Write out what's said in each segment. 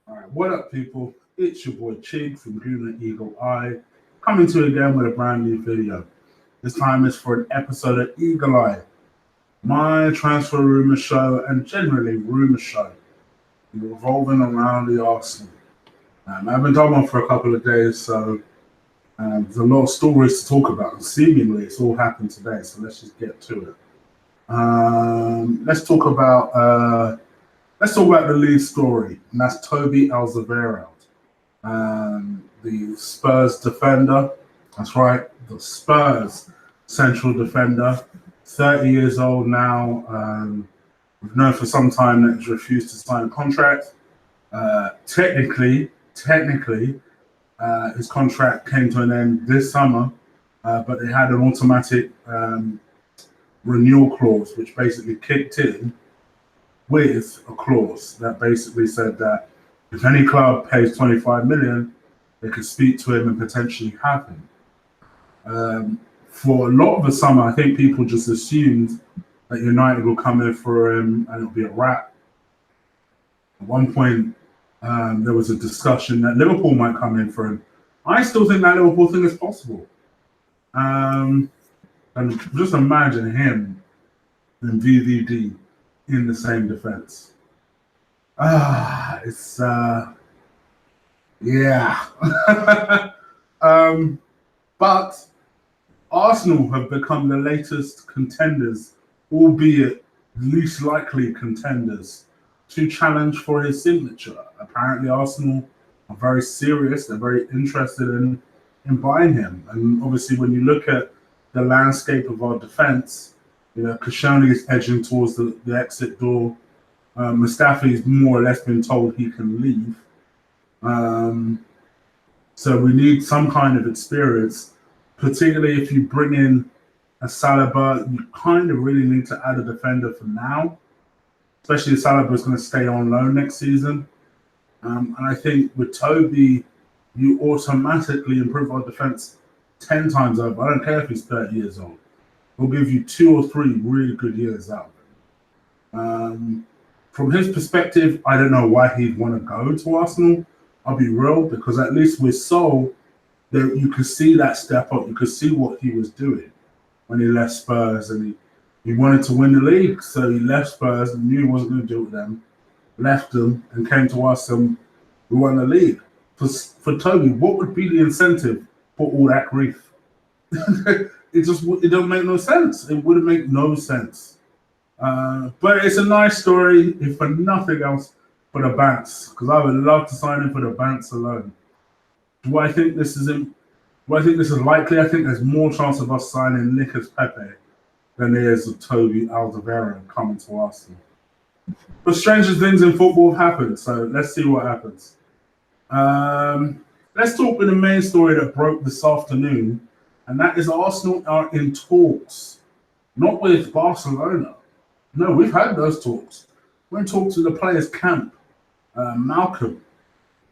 All right, what up, people? It's your boy Chig from Green Eagle Eye, coming to you again with a brand new video. This time is for an episode of Eagle Eye, my transfer rumour show and generally rumour show revolving around the Arsenal. I've been talking about for a couple of days, so there's a lot of stories to talk about. And seemingly, it's all happened today, so let's just get to it. Let's talk about the lead story, and that's Toby Alderweireld, the Spurs defender. That's right, the Spurs central defender, 30 years old now. We've known for some time that he's refused to sign a contract. Technically, his contract came to an end this summer, but they had an automatic renewal clause, which basically kicked in with a clause that basically said that if any club pays 25 million, they could speak to him and potentially have him. For a lot of the summer, I think people just assumed that United will come in for him and it'll be a wrap. At one point, there was a discussion that Liverpool might come in for him. I still think that Liverpool thing is possible. And just imagine him and VVD in the same defense. Yeah. But Arsenal have become the latest contenders, albeit least likely contenders, to challenge for his signature. Apparently, Arsenal are very serious. They're very interested in buying him. And obviously, when you look at the landscape of our defense, Koscielny is edging towards the exit door. Mustafi's more or less been told he can leave. So we need some kind of experience, particularly if you bring in a Saliba. You kind of really need to add a defender for now, especially if Saliba is going to stay on loan next season. And I think with Toby, you automatically improve our defense 10 times over. I don't care if he's 30 years old. He'll give you 2 or 3 really good years out of him. From his perspective, I don't know why he'd want to go to Arsenal. I'll be real, because at least with Sol, you could see that step up. You could see what he was doing when he left Spurs, and he wanted to win the league. So he left Spurs and knew he wasn't going to do it with them, left them, and came to us, and we won the league. For Toby, what would be the incentive for all that grief? It don't make no sense. It wouldn't make no sense. But it's a nice story, if for nothing else, for the Bants, because I would love to sign him for the Bants alone. Do I think this is likely? I think there's more chance of us signing Nicolas Pepe than there is of Toby Alderweireld coming to Arsenal. But stranger things in football have happened, so let's see what happens. Let's talk with the main story that broke this afternoon, and that is Arsenal are in talks, not with Barcelona. No, we've had those talks. We're in talks with the players' camp. Malcom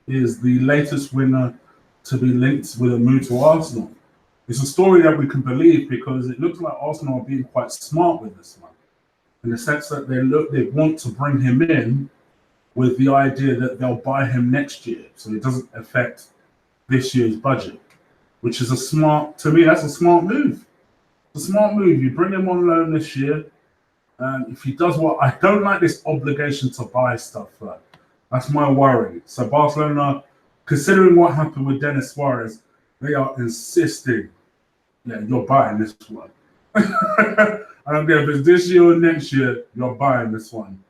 is the latest winner to be linked with a move to Arsenal. It's a story that we can believe because it looks like Arsenal are being quite smart with this one, in the sense that they want to bring him in with the idea that they'll buy him next year, so it doesn't affect this year's budget, which is to me, that's a smart move. It's a smart move. You bring him on loan this year. If he does what, I don't like this obligation to buy stuff. That's my worry. So Barcelona, considering what happened with Denis Suarez, they are insisting, you're buying this one. I don't care if it's this year or next year, you're buying this one.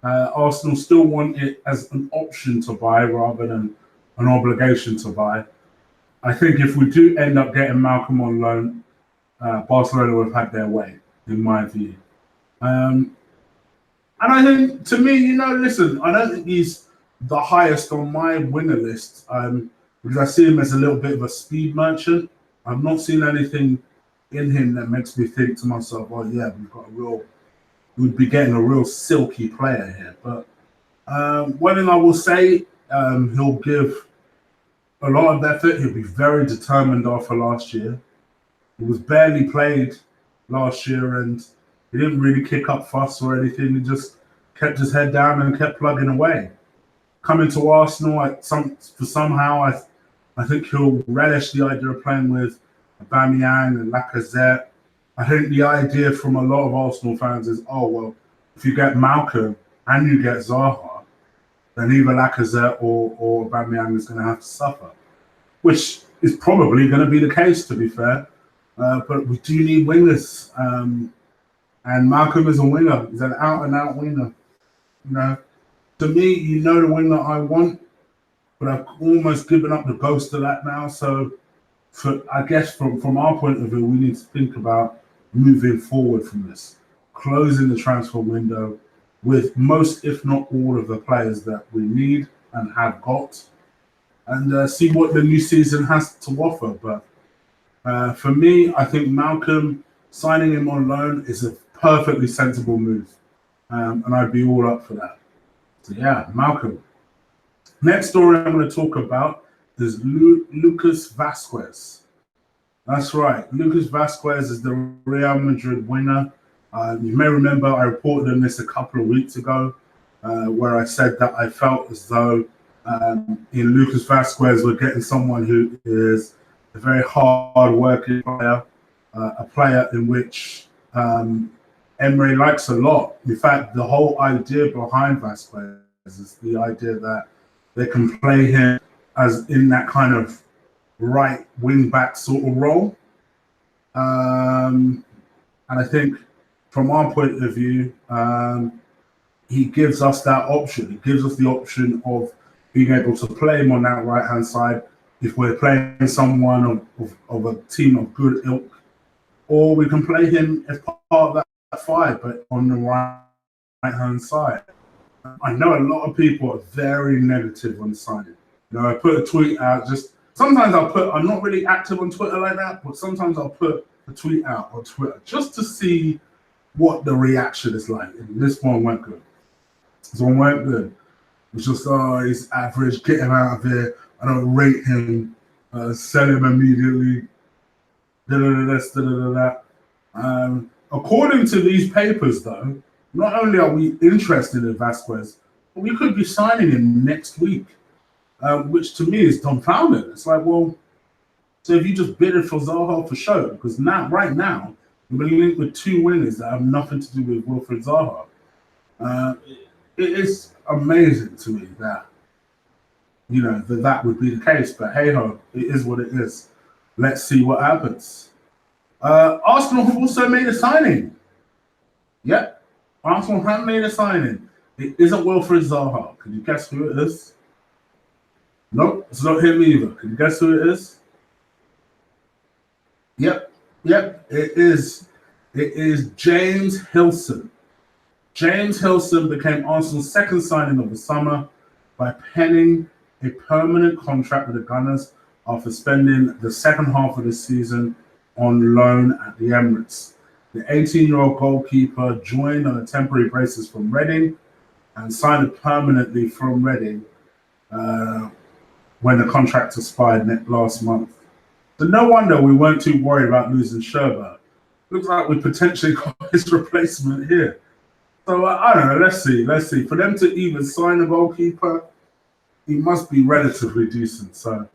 Arsenal still want it as an option to buy rather than an obligation to buy. I think if we do end up getting Malcom on loan, Barcelona would have had their way, in my view. And I think, to me, listen, I don't think he's the highest on my winger list, because I see him as a little bit of a speed merchant. I've not seen anything in him that makes me think to myself, oh yeah, we'd be getting a real silky player here. But one thing I will say, he'll give a lot of effort. He'll be very determined after last year. He was barely played last year, and he didn't really kick up fuss or anything. He just kept his head down and kept plugging away. coming to Arsenal. I think he'll relish the idea of playing with Aubameyang and Lacazette. I think the idea from a lot of Arsenal fans is, oh well, if you get Malcom and you get Zaha, then either Lacazette or Aubameyang is going to have to suffer, which is probably going to be the case, to be fair. But we do need wingers, and Malcom is a winger. He's an out-and-out winger. You know, to me, the winger I want, but I've almost given up the ghost of that now. So, I guess from our point of view, we need to think about moving forward from this, closing the transfer window with most, if not all, of the players that we need and have got, and see what the new season has to offer. But for me, I think Malcom, signing him on loan is a perfectly sensible move, and I'd be all up for that. So yeah, Malcom. Next story I'm going to talk about is Lucas Vazquez. That's right, Lucas Vazquez is the Real Madrid winger. You may remember I reported on this a couple of weeks ago, where I said that I felt as though in Lucas Vazquez we're getting someone who is a very hard-working player, a player in which Emery likes a lot. In fact, the whole idea behind Vazquez is the idea that they can play him as in that kind of right wing-back sort of role. And I think from our point of view, he gives us that option. He gives us the option of being able to play him on that right-hand side if we're playing someone of a team of good ilk, or we can play him as part of that five, but on the right-hand side. I know a lot of people are very negative on signing. I put a tweet out. Sometimes I'm not really active on Twitter like that, but sometimes I'll put a tweet out on Twitter just to see what the reaction is like. And this one went good. This one went good. It's just, he's average, get him out of here. I don't rate him, sell him immediately. According to these papers, though, not only are we interested in Vazquez, but we could be signing him next week, which to me is dumbfounding. It's like, well, so if you just bid it for Zaha for show, because right now, we're linked with two wingers that have nothing to do with Wilfried Zaha. It is amazing to me that, that would be the case. But hey ho, it is what it is. Let's see what happens. Arsenal have also made a signing. Yep, Arsenal have made a signing. It isn't Wilfried Zaha. Can you guess who it is? Nope, it's not him either. Can you guess who it is? Yep, it is. It is James Hilson. James Hilson became Arsenal's second signing of the summer by penning a permanent contract with the Gunners after spending the second half of the season on loan at the Emirates. The 18-year-old goalkeeper joined on a temporary basis from Reading and signed permanently from Reading when the contract expired last month. So no wonder we weren't too worried about losing Sherbert. Looks like we potentially got his replacement here. So I don't know. Let's see. For them to even sign a goalkeeper, he must be relatively decent. So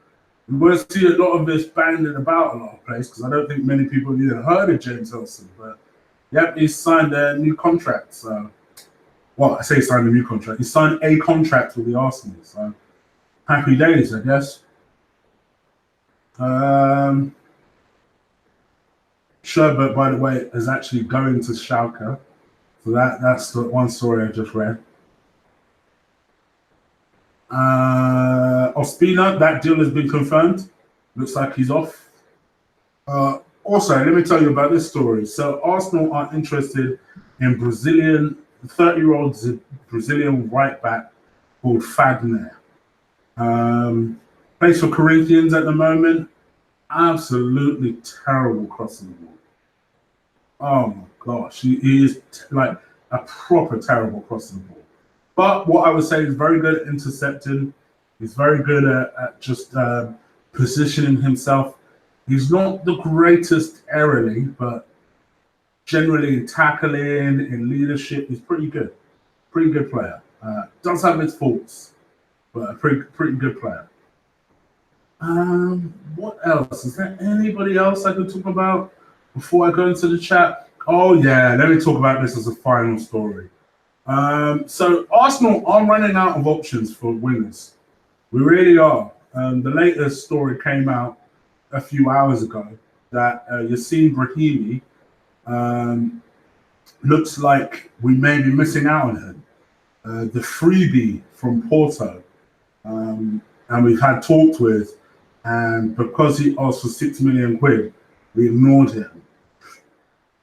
we won't see a lot of this banded about a lot of places because I don't think many people have even heard of James Hilson. But yep, he's signed a new contract. So, well, I say he signed a new contract. He signed a contract with the Arsenal. So happy days, I guess. Sherbert, by the way, is actually going to Schalke. So that's the one story I just read. Ospina, that deal has been confirmed. Looks like he's off. Also, let me tell you about this story. So Arsenal are interested in 30-year-old Brazilian right back called Fagner. Plays for Corinthians at the moment. Absolutely terrible crossing the ball. Oh my gosh, he is like a proper terrible crossing the ball. But what I would say is very good at intercepting. He's very good at just positioning himself. He's not the greatest aerially, but generally in tackling, in leadership, he's pretty good. Pretty good player. Does have his faults. but a pretty good player. What else? Is there anybody else I could talk about before I go into the chat? Oh yeah, let me talk about this as a final story. So Arsenal are running out of options for wingers. We really are. The latest story came out a few hours ago that Yassine Brahimi looks like we may be missing out on him. The freebie from Porto, and we've had talks with, and because he asked for £6 million, we ignored him.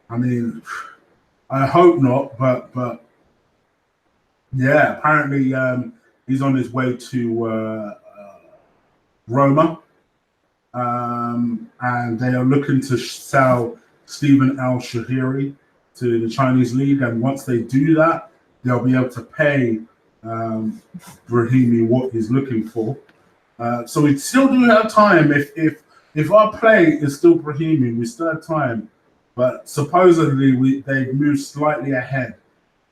I mean, I hope not, but yeah, apparently he's on his way to Roma, and they are looking to sell Stephen El Shahiri to the Chinese league, and once they do that, they'll be able to pay Brahimi what he's looking for. So we still do have time. If our play is still Brahimi, we still have time. But supposedly they've moved slightly ahead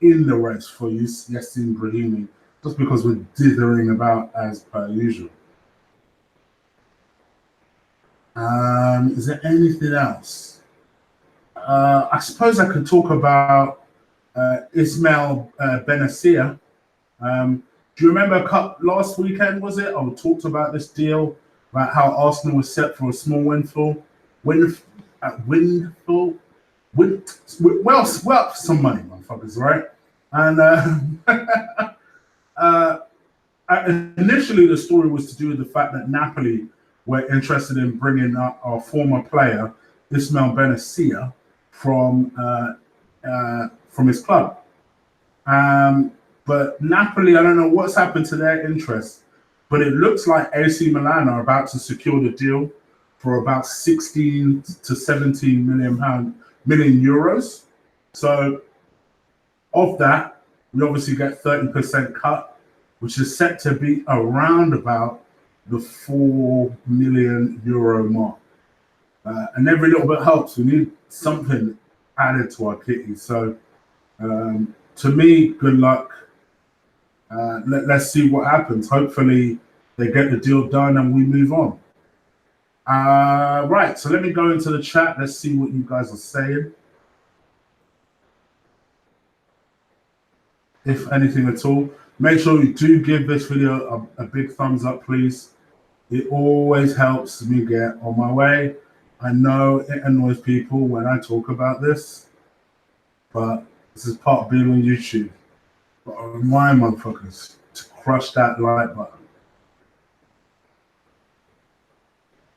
in the race for Yassine Brahimi, just because we're dithering about as per usual. Is there anything else? I suppose I could talk about Ismail Benacia. Do you remember last weekend, was it? I talked about this deal, about how Arsenal was set for a small windfall. Well, some money, motherfuckers, right? And initially the story was to do with the fact that Napoli were interested in bringing up our former player, Ismail Benacia, from his club. But Napoli, I don't know what's happened to their interest, but it looks like AC Milan are about to secure the deal for about 16 to 17 million euros. So of that, we obviously get 30% cut, which is set to be around about the €4 million mark. And every little bit helps. We need something added to our kitty. So to me, good luck. Let's see what happens. Hopefully they get the deal done and we move on. Right, so let me go into the chat. Let's see what you guys are saying. If anything at all. Make sure you do give this video a big thumbs up, please. It always helps me get on my way. I know it annoys people when I talk about this, but this is part of being on YouTube. But I remind motherfuckers to crush that like button.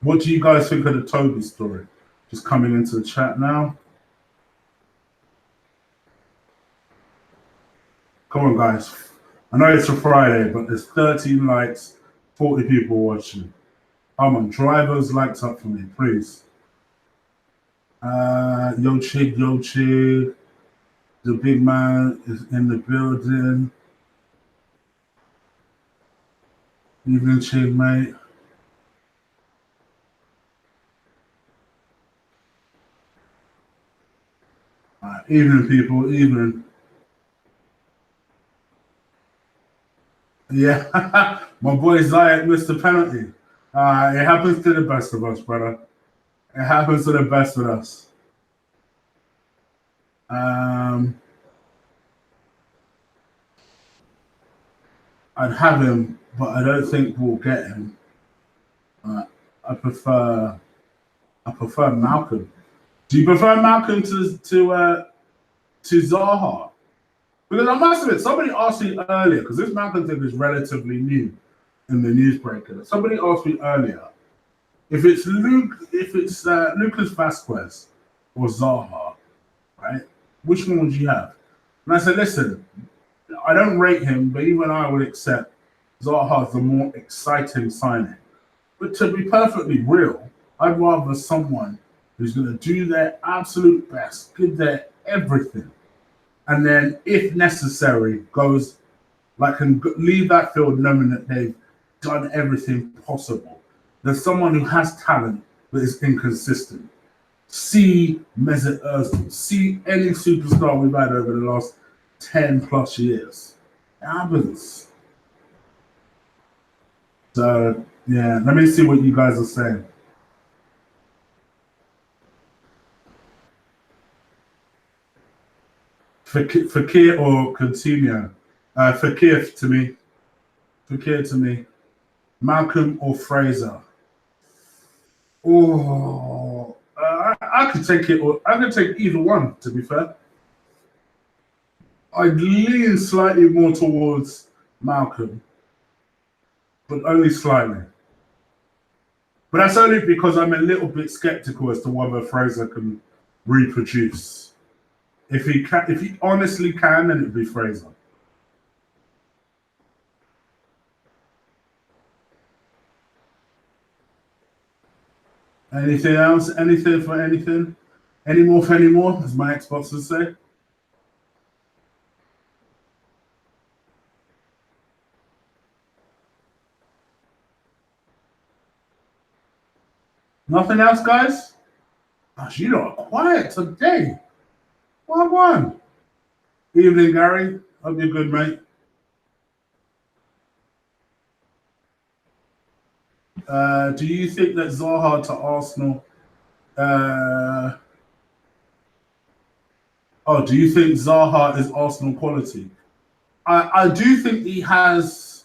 What do you guys think of the Toby story? Just coming into the chat now. Come on, guys. I know it's a Friday, but there's 13 likes, 40 people watching. Come on, drivers, likes up for me, please. Yo Chig, the big man is in the building. Evening, Chig, mate. Evening, people, evening. Yeah, my boy Zayat missed the penalty. It happens to the best of us, brother. It happens to the best of us. I'd have him, but I don't think we'll get him. I prefer Malcom. Do you prefer Malcom to Zaha? Because I must admit, somebody asked me earlier, because this Malcom thing is relatively new in the newsbreaker. Somebody asked me earlier if it's Lucas Vasquez or Zaha, right? Which one would you have? And I said, listen, I don't rate him, but even I would accept Zaha as the more exciting signing. But to be perfectly real, I'd rather someone who's going to do their absolute best, give their everything, and then, if necessary, goes like and leave that field knowing that they've done everything possible. There's someone who has talent but is inconsistent. See Mesut Ozil, see any superstar we've had over the last 10 plus years. It happens. So yeah, let me see what you guys are saying. Fakir or Coutinho? Fakir to me. Fakir to me. Malcom or Fraser? Oh, I could take it, or I could take either one. To be fair, I'd lean slightly more towards Malcom, but only slightly. But that's only because I'm a little bit skeptical as to whether Fraser can reproduce. If he honestly can, then it'd be Fraser. Anything else? Anything for anything? Any more for any more, as my Xbox would say. Nothing else, guys? Gosh, you lot are quiet today. Well, one. Evening, Gary. Hope you're good, mate. Do you think that Zaha to Arsenal? Do you think Zaha is Arsenal quality? I do think he has.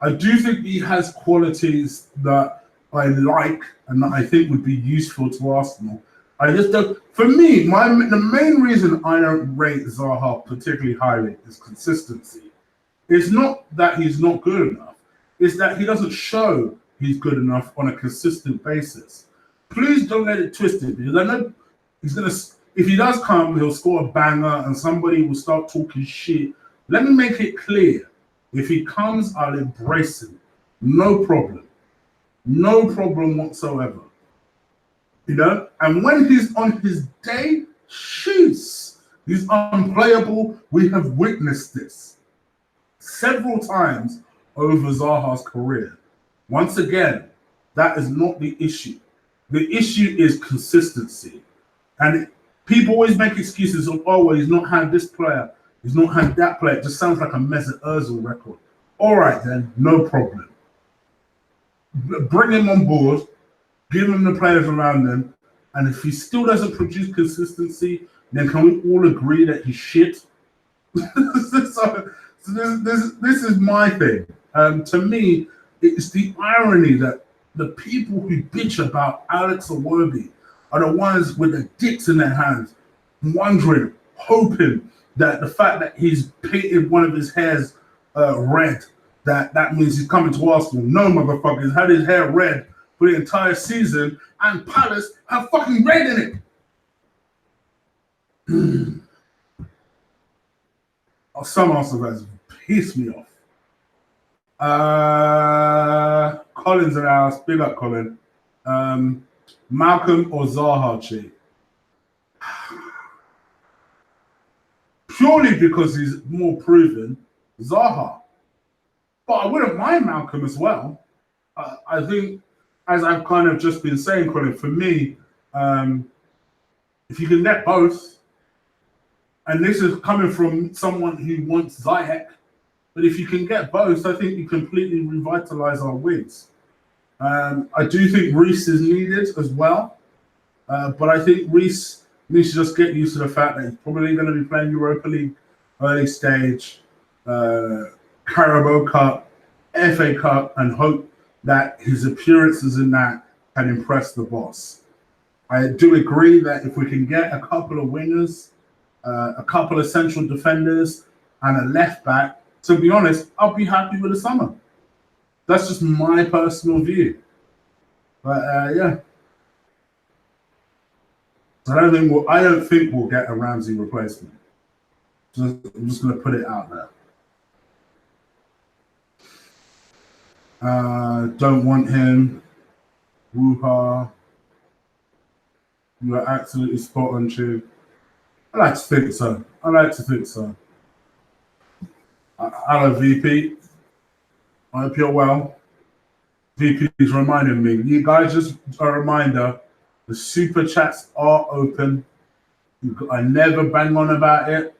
I do think he has qualities that I like and that I think would be useful to Arsenal. I just don't. For me, the main reason I don't rate Zaha particularly highly is consistency. It's not that he's not good enough. It's that he doesn't show he's good enough on a consistent basis. Please don't get it twisted, because I know he's gonna. If he does come, he'll score a banger, and somebody will start talking shit. Let me make it clear. If he comes, I'll embrace him. No problem. No problem whatsoever. You know? And when he's on his day, shoots. He's unplayable. We have witnessed this several times over Zaha's career. Once again, that is not the issue. The issue is consistency. And people always make excuses of, oh, well, he's not had this player. He's not had that player. It just sounds like a Mesut Ozil record. All right, then, no problem. Bring him on board, give him the players around him, and if he still doesn't produce consistency, then can we all agree that he's shit? so this is my thing. To me, it's the irony that the people who bitch about Alex Iwobi are the ones with the dicks in their hands, wondering, hoping that the fact that he's painted one of his hairs red, that means he's coming to Arsenal. No, motherfucker, he's had his hair red for the entire season, and Palace have fucking red in it. Some Arsenal guys piss me off. Colin's in the house. Big up, Colin. Malcom or Zaha, Chi? Purely because he's more proven, Zaha. But I wouldn't mind Malcom as well. I think, as I've kind of just been saying, Colin, for me, if you can get both, and this is coming from someone who wants Ziyech, but if you can get both, I think you completely revitalize our wings. I do think Reece is needed as well, but I think Reece needs to just get used to the fact that he's probably going to be playing Europa League early stage, Carabao Cup, FA Cup, and hope that his appearances in that can impress the boss. I do agree that if we can get a couple of wingers, a couple of central defenders, and a left back, to be honest, I'll be happy with the summer. That's just my personal view. But yeah. I don't think we'll get a Ramsey replacement. I'm just going to put it out there. Don't want him. Woo-ha. You are absolutely spot on, Chew. I like to think so. Hello, VP. I hope you're well. VP is reminding me. You guys, just a reminder, the super chats are open. I never bang on about it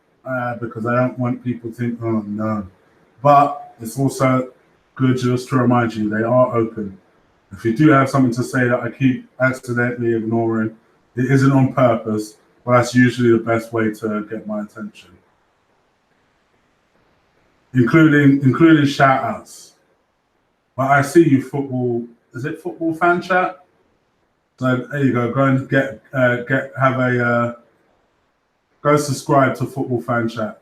because I don't want people to think, oh no. But But it's also good just to remind you they are open. If you do have something to say that I keep accidentally ignoring, it isn't on purpose, but that's usually the best way to get my attention. Including shout outs. But I see you football, is it football fan chat? So there you go. Go and go subscribe to football fan chat.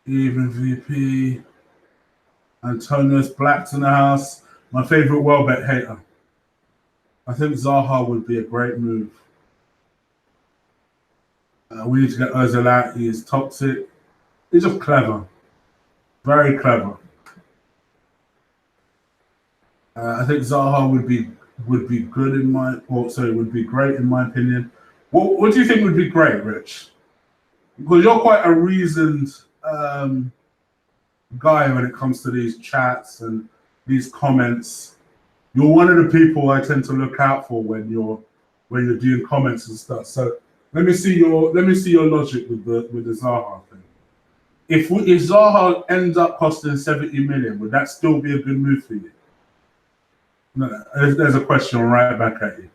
Even VP. Antonius Black's in the house. My favorite Welbeck hater. I think Zaha would be a great move. We need to get Ozil out. He is toxic. He's just clever. Very clever. I think Zaha would be good in my would be great in my opinion. What do you think would be great, Rich? Because you're quite a reasoned guy when it comes to these chats and these comments. You're one of the people I tend to look out for when you're doing comments and stuff. So let me see your logic with the Zaha thing. If Zaha ends up costing 70 million, would that still be a good move for you? No, there's a question right back at you.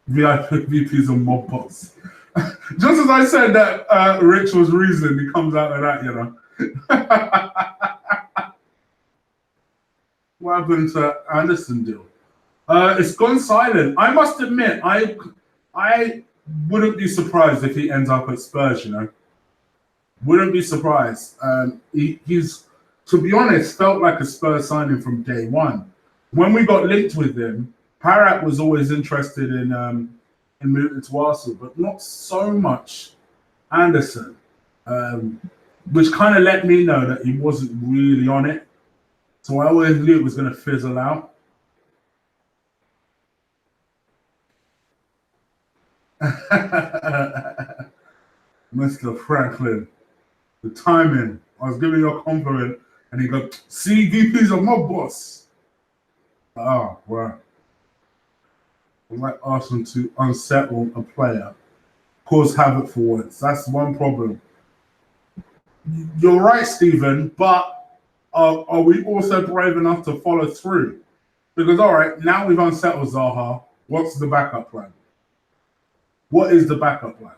VP's a mob boss. Just as I said that Rich was reasoned, he comes out of that, you know. What happened to Anderson deal? It's gone silent. I must admit, I wouldn't be surprised if he ends up at Spurs, you know. Wouldn't be surprised. He's, to be honest, felt like a Spurs signing from day one. When we got linked with him, Parrott was always interested in moving to Arsenal, but not so much Anderson, which kind of let me know that he wasn't really on it. So I always knew it was going to fizzle out. Mr. Franklin, the timing. I was giving you a compliment, and he goes, "See, VP's a mob boss." Oh, wow. I'd like Arsenal to unsettle a player, cause havoc for once. That's one problem. You're right, Stephen, but are we also brave enough to follow through? Because, all right, now we've unsettled Zaha. What's the backup plan? What is the backup plan?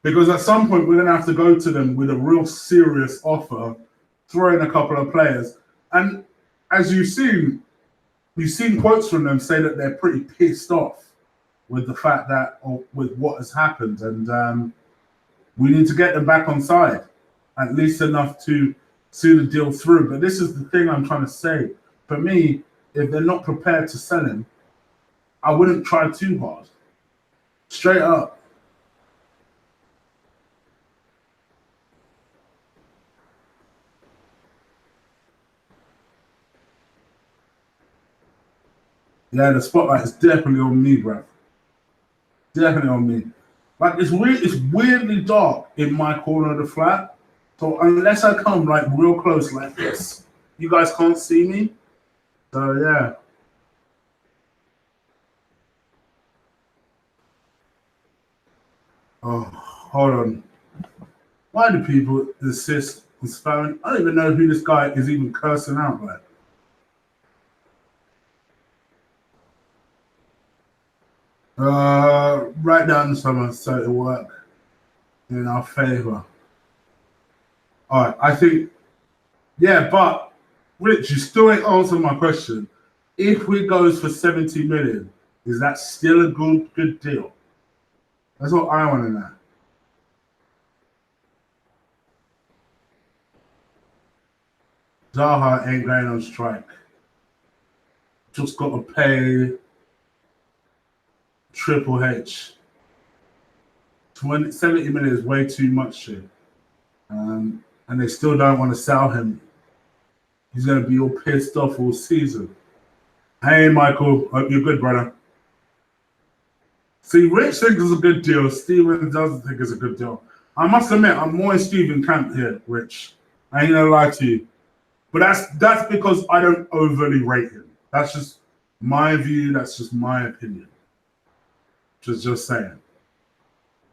Because at some point, we're going to have to go to them with a real serious offer, throw in a couple of players. And as you've seen quotes from them say that they're pretty pissed off with the fact that, or with what has happened. And we need to get them back on side, at least enough to see the deal through. But this is the thing I'm trying to say. For me, if they're not prepared to sell him, I wouldn't try too hard. Straight up. Yeah, the spotlight is definitely on me, bruv. Definitely on me. Like it's weirdly dark in my corner of the flat. So unless I come like real close like this, you guys can't see me. So yeah. Oh, hold on. Why do people insist on spamming? I don't even know who this guy is even cursing out like. Write down some so it'll work in our favor. All right, I think, yeah, but Rich, you still ain't answered my question. If we goes for 70 million, is that still a good deal? That's what I want to know. Zaha ain't going on strike. Just got to pay Triple H. 70 million is way too much shit. And they still don't want to sell him. He's going to be all pissed off all season. Hey, Michael. Hope you're good, brother. See, Rich thinks it's a good deal. Steven doesn't think it's a good deal. I must admit, I'm more in Steven camp here, Rich. I ain't going to lie to you. But that's because I don't overly rate him. That's just my view. That's just my opinion. Just saying.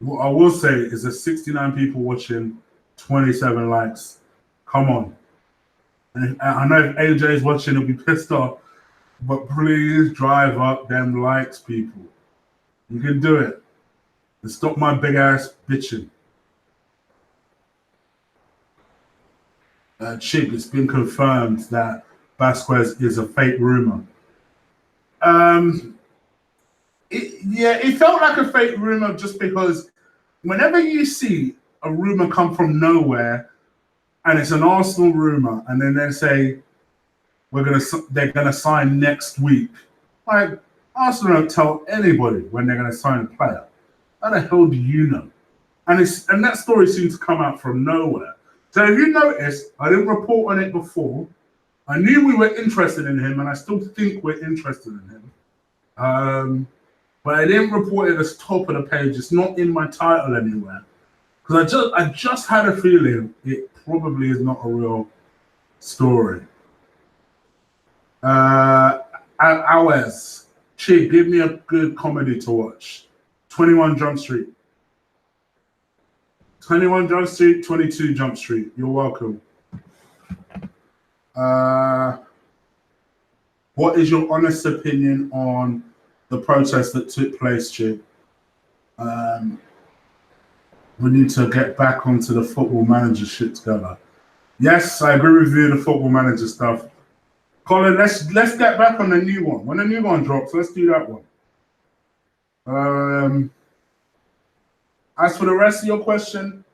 What I will say is there's 69 people watching, 27 likes. Come on. And I know if AJ is watching, he'll be pissed off. But please drive up them likes, people. You can do it. And stop my big ass bitching. Chig, it's been confirmed that Vasquez is a fake rumor. It felt like a fake rumor just because whenever you see a rumor come from nowhere and it's an Arsenal rumor and then they say they're gonna sign next week, like Arsenal don't tell anybody when they're gonna sign a player. How the hell do you know? And that story seems to come out from nowhere. So if you notice, I didn't report on it before. I knew we were interested in him, and I still think we're interested in him. But I didn't report it as top of the page. It's not in my title anywhere. Because I just had a feeling it probably is not a real story. Alves, Chig, give me a good comedy to watch. 21 Jump Street. 21 Jump Street, 22 Jump Street. You're welcome. What is your honest opinion on the protest that took place, Chig? We need to get back onto the football manager shit together. Yes, I agree with you, the football manager stuff. Colin, let's get back on the new one. When the new one drops, let's do that one. As for the rest of your question,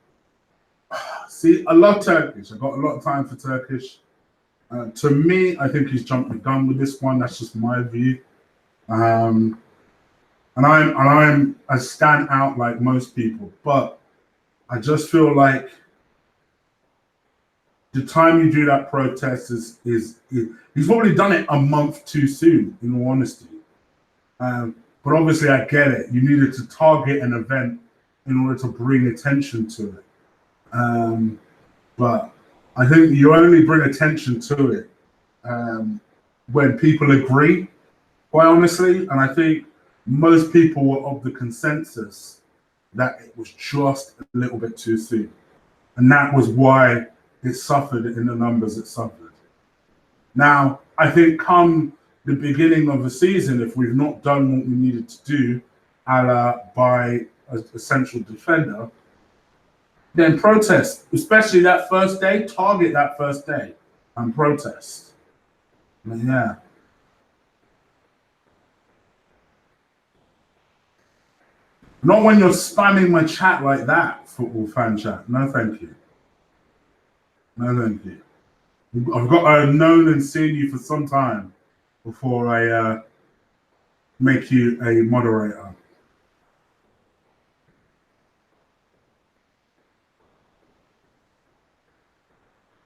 see, I love Turkish. I got a lot of time for Turkish. To me, I think he's jumped the gun with this one. That's just my view. And I stand out like most people, but I just feel like the time you do that protest is he's probably done it a month too soon, in all honesty. But obviously, I get it. You needed to target an event in order to bring attention to it. But I think you only bring attention to it when people agree, quite honestly. And I think most people were of the consensus that it was just a little bit too soon. And that was why it suffered in the numbers it suffered. Now, I think come the beginning of the season, if we've not done what we needed to do, by a central defender, then protest, especially that first day, target that first day and protest. I mean, yeah. Not when you're spamming my chat like that, football fan chat. No, thank you. No, thank you. I've known and seen you for some time before I make you a moderator.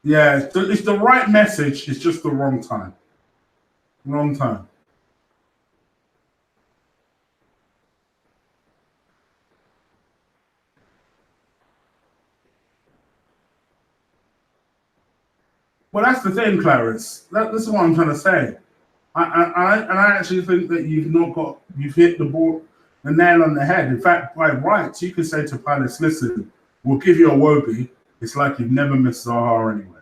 Yeah, it's the right message. It's just the wrong time. Wrong time. Well, that's the thing, Clarence. This is what I'm trying to say. I actually think that you've hit the nail on the head. In fact, by rights, you could say to Palace, listen, we'll give you a Wobie. It's like you've never missed Zaha anyway.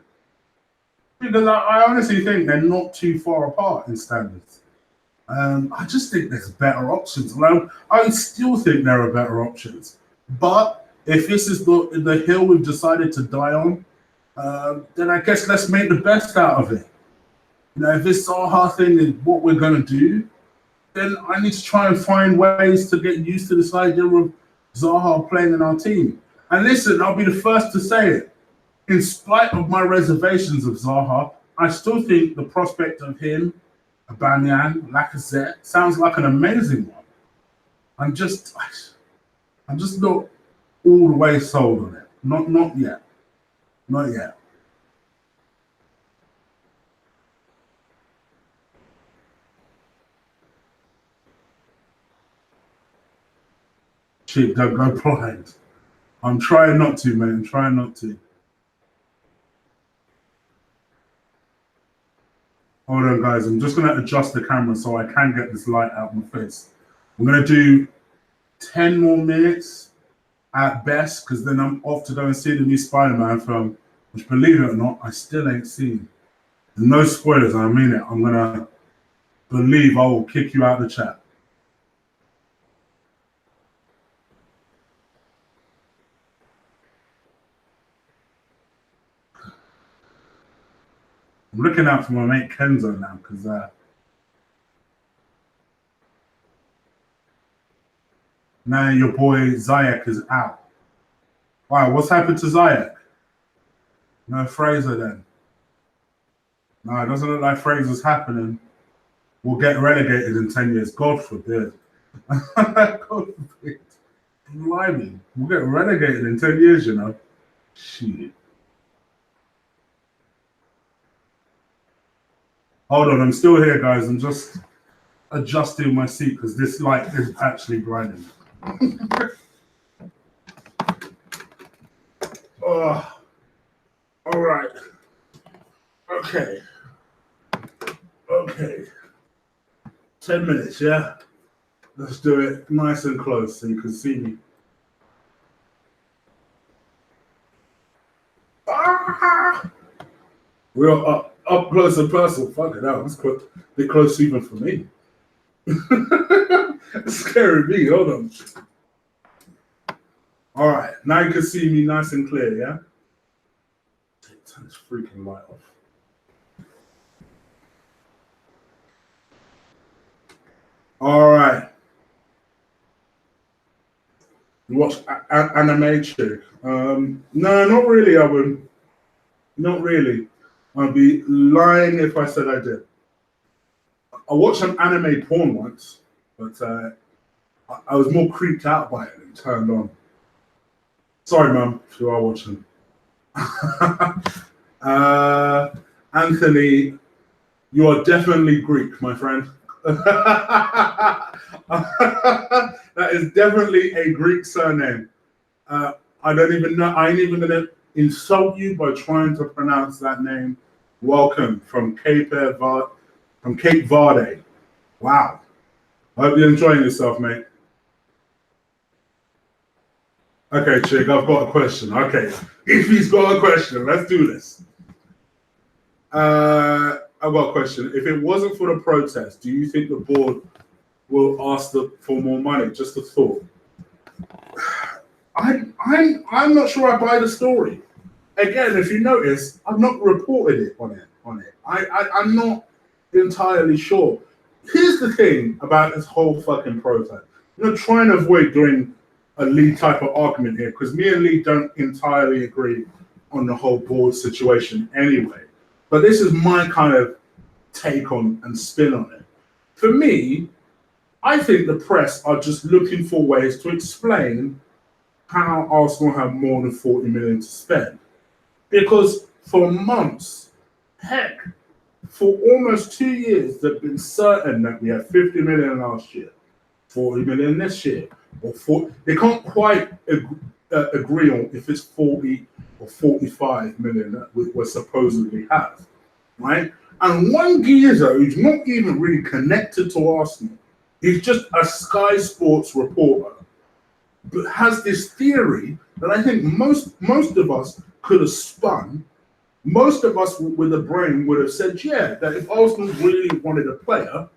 Because I honestly think they're not too far apart in standards. I just think there's better options. I still think there are better options. But if this is the hill we've decided to die on, then I guess let's make the best out of it. You know, if this Zaha thing is what we're going to do, then I need to try and find ways to get used to this idea of Zaha playing in our team. And listen, I'll be the first to say it. In spite of my reservations of Zaha, I still think the prospect of him, Aubameyang, Lacazette, sounds like an amazing one. I'm just not all the way sold on it. Not yet. Not yet. Chick, don't go blind. I'm trying not to, mate. I'm trying not to. Hold on, guys. I'm just going to adjust the camera so I can get this light out my face. I'm going to do 10 more minutes at best, because then I'm off to go and see the new Spider-Man film, which, believe it or not, I still ain't seen. And no spoilers, I mean it. I'm going to believe I will kick you out of the chat. I'm looking out for my mate Kenzo now, because now your boy Zayek is out. Wow, what's happened to Zayek? No Fraser then. No, it doesn't look like Fraser's happening. We'll get relegated in 10 years. God forbid. God forbid. Blimey. We'll get relegated in 10 years, you know. Shit. Hold on, I'm still here, guys. I'm just adjusting my seat because this light is actually blinding. Oh, all right. Okay. 10 minutes, yeah? Let's do it nice and close so you can see me. We're up close and personal. Fuck it out. That's a bit close even for me. It's scaring me. Hold on. All right. Now you can see me nice and clear, yeah? Turn this freaking light off. All right. You watch anime chick? No, not really. I wouldn't. Not really. I'd be lying if I said I did. I watched some anime porn once, but I was more creeped out by it than turned on. Sorry, Mum, if you are watching. Anthony, you are definitely Greek, my friend. That is definitely a Greek surname. I don't even know. I ain't even gonna insult you by trying to pronounce that name. Welcome from Cape Verde. Wow. I hope you're enjoying yourself, mate. Okay, chick, I've got a question. Okay, if he's got a question, let's do this. I've got a question. If it wasn't for the protest, do you think the board will ask for more money? Just a thought. I'm not sure I buy the story. Again, if you notice, I've not reported it on it. I'm not entirely sure. Here's the thing about this whole fucking protest. I'm gonna try and avoid doing a Lee type of argument here, because me and Lee don't entirely agree on the whole board situation anyway. But this is my kind of take on and spin on it. For me, I think the press are just looking for ways to explain how Arsenal have more than 40 million to spend. Because for months, heck, for almost 2 years, they've been certain that we had 50 million last year, 40 million this year, or 40. They can't quite agree on if it's 40 or 45 million that we supposedly have, right? And one geezer who's not even really connected to Arsenal, he's just a Sky Sports reporter, but has this theory that I think most of us could have spun. Most of us with a brain would have said, yeah, that if Arsenal really wanted a player,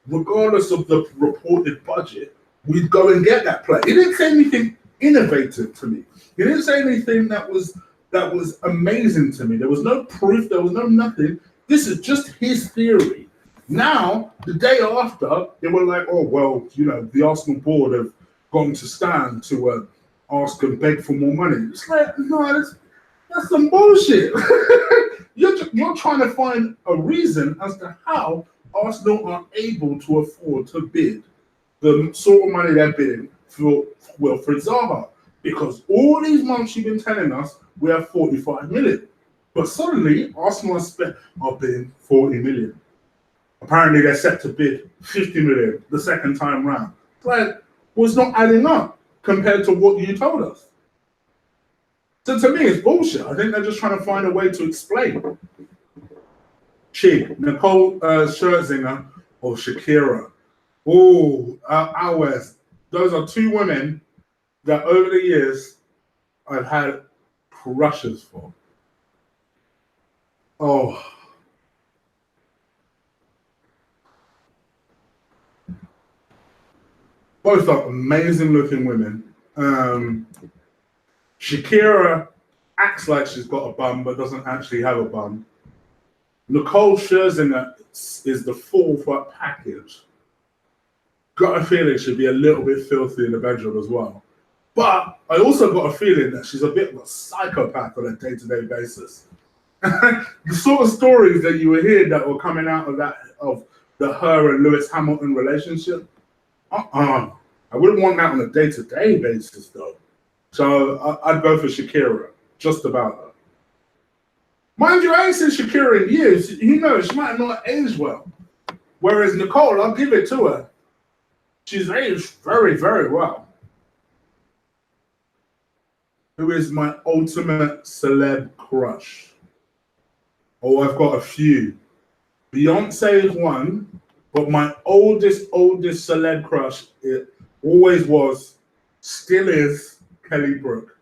regardless of the reported budget, we'd go and get that player. He didn't say anything innovative to me. He didn't say anything that was amazing to me. There was no proof. There was no nothing. This is just his theory. Now, the day after, they were like, oh, well, you know, the Arsenal board have gone to stand to ask and beg for more money. It's like, no, that's some bullshit. You're trying to find a reason as to how Arsenal are able to afford to bid the sort of money they're bidding for Zaha. Because all these months you've been telling us we have 45 million. But suddenly, Arsenal are bidding 40 million. Apparently, they're set to bid 50 million the second time round. It's like, well, it's not adding up compared to what you told us. So to me, it's bullshit. I think they're just trying to find a way to explain. Nicole Scherzinger or Shakira. Oh, ours. Those are two women that over the years I've had crushes for. Oh. Both are amazing looking women. Shakira acts like she's got a bum but doesn't actually have a bum. Nicole Scherzinger is the full package. Got a feeling she'd be a little bit filthy in the bedroom as well. But I also got a feeling that she's a bit of a psychopath on a day-to-day basis. The sort of stories that you were hearing that were coming out of the her and Lewis Hamilton relationship, I wouldn't want that on a day-to-day basis though. So I'd go for Shakira, just about her. Mind you, I ain't seen Shakira in years. You know, she might not age well. Whereas Nicole, I'll give it to her. She's aged very, very well. Who is my ultimate celeb crush? Oh, I've got a few. Beyonce is one, but my oldest celeb crush, it always was, still is, Kelly Brook.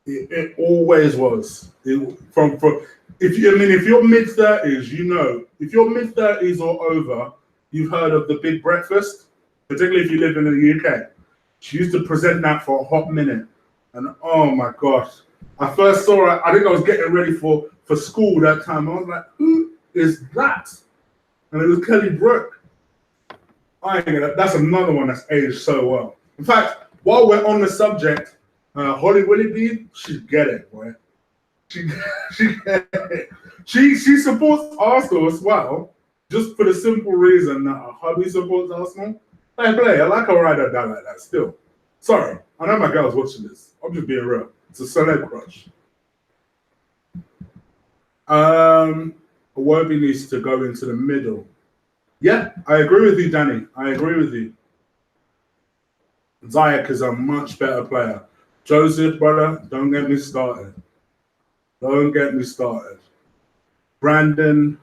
It always was. If you're mid-30s, you know. If you're mid-30s or over, you've heard of The Big Breakfast, particularly if you live in the UK. She used to present that for a hot minute. And oh my gosh. I first saw her, I think I was getting ready for school that time. I was like, who is that? And it was Kelly Brook. That's another one that's aged so well. In fact, while we're on the subject, Holly Willoughby, she's getting it, boy. She get it. She supports Arsenal as well, just for the simple reason that her hubby supports Arsenal. I like her ride or die like that still. Sorry, I know my girl's watching this. I'm just being real. It's a celeb crush. Awobi needs to go into the middle. Yeah, I agree with you, Danny. I agree with you. Ziyech is a much better player. Joseph, brother, don't get me started. Don't get me started. Brandon,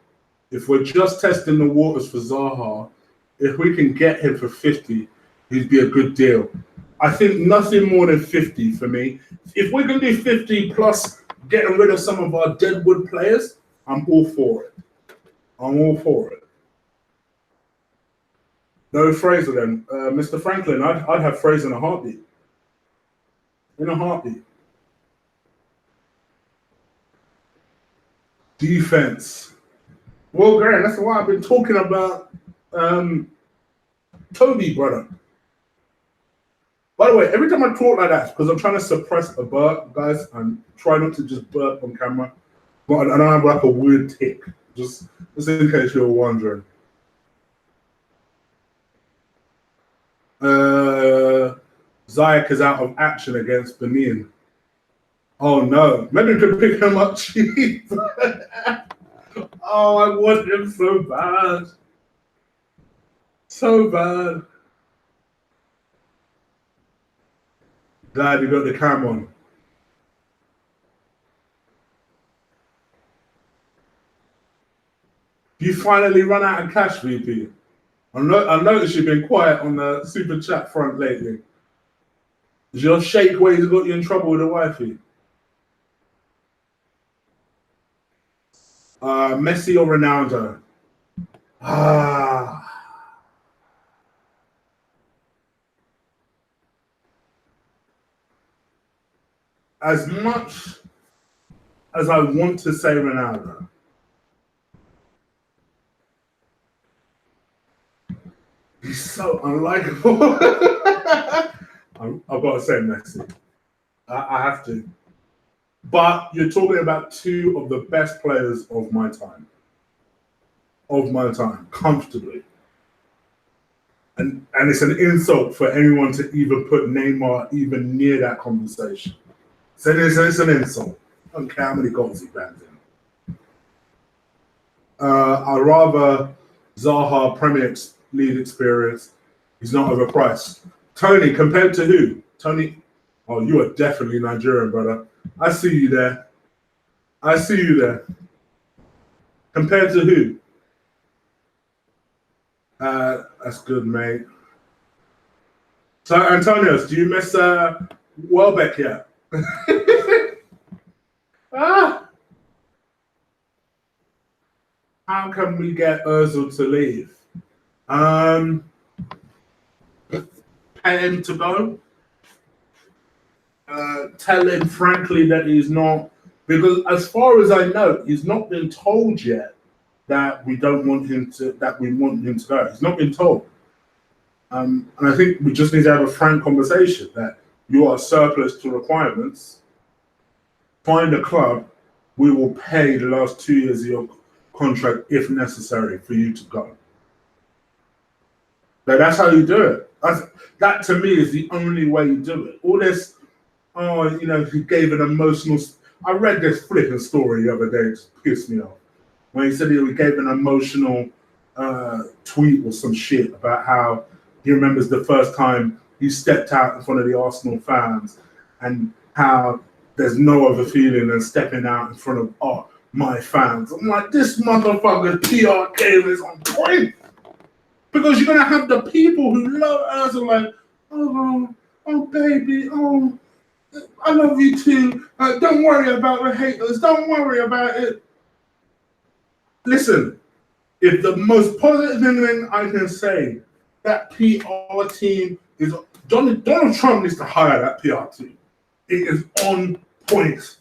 if we're just testing the waters for Zaha, if we can get him for 50, he'd be a good deal. I think nothing more than 50 for me. If we can do 50 plus getting rid of some of our deadwood players, I'm all for it. I'm all for it. No Fraser then. Mr. Franklin, I'd have Fraser in a heartbeat. In a heartbeat. Defense. Well, Graham, that's why I've been talking about Toby, brother. By the way, every time I talk like that, because I'm trying to suppress a burp, guys, and try not to just burp on camera. But I don't have like a weird tick, just in case you're wondering. Ziyech is out of action against Benin. Oh no, maybe we could pick him up cheap. Oh, I want him so bad. So bad. Glad you got the camera on. You finally run out of cash, VP. I noticed you've been quiet on the super chat front lately. Is your shake ways got you in trouble with the wifey? Messi or Ronaldo? As much as I want to say Ronaldo, he's so unlikable. I've got to say Messi. I have to. But you're talking about two of the best players of my time. Comfortably. And it's an insult for anyone to even put Neymar even near that conversation. So it's an insult. I don't care how many goals he bands in. I'd rather Zaha Premier League experience. He's not overpriced. Tony, compared to who? Tony, oh, you are definitely Nigerian, brother. I see you there. Compared to who? That's good, mate. So, Antonius, do you miss Welbeck yet? Ah, how can we get Ozil to leave? Pay him to go. Tell him frankly that he's not, because as far as I know, he's not been told yet that we don't want him to, that we want him to go. He's not been told. And I think we just need to have a frank conversation that you are surplus to requirements. Find a club, we will pay the last 2 years of your contract if necessary for you to go. That's how you do it. That to me is the only way you do it. All this, oh, you know, he gave an emotional. I read this flipping story the other day, it just pissed me off. When he said he gave an emotional tweet or some shit about how he remembers the first time he stepped out in front of the Arsenal fans and how there's no other feeling than stepping out in front of my fans. I'm like, this motherfucker's PR game is on point. Because you're going to have the people who love us and like, oh, baby, oh, I love you too. Don't worry about the haters. Don't worry about it. Listen, if the most positive thing I can say, that PR team is, Donald Trump needs to hire that PR team. It is on point.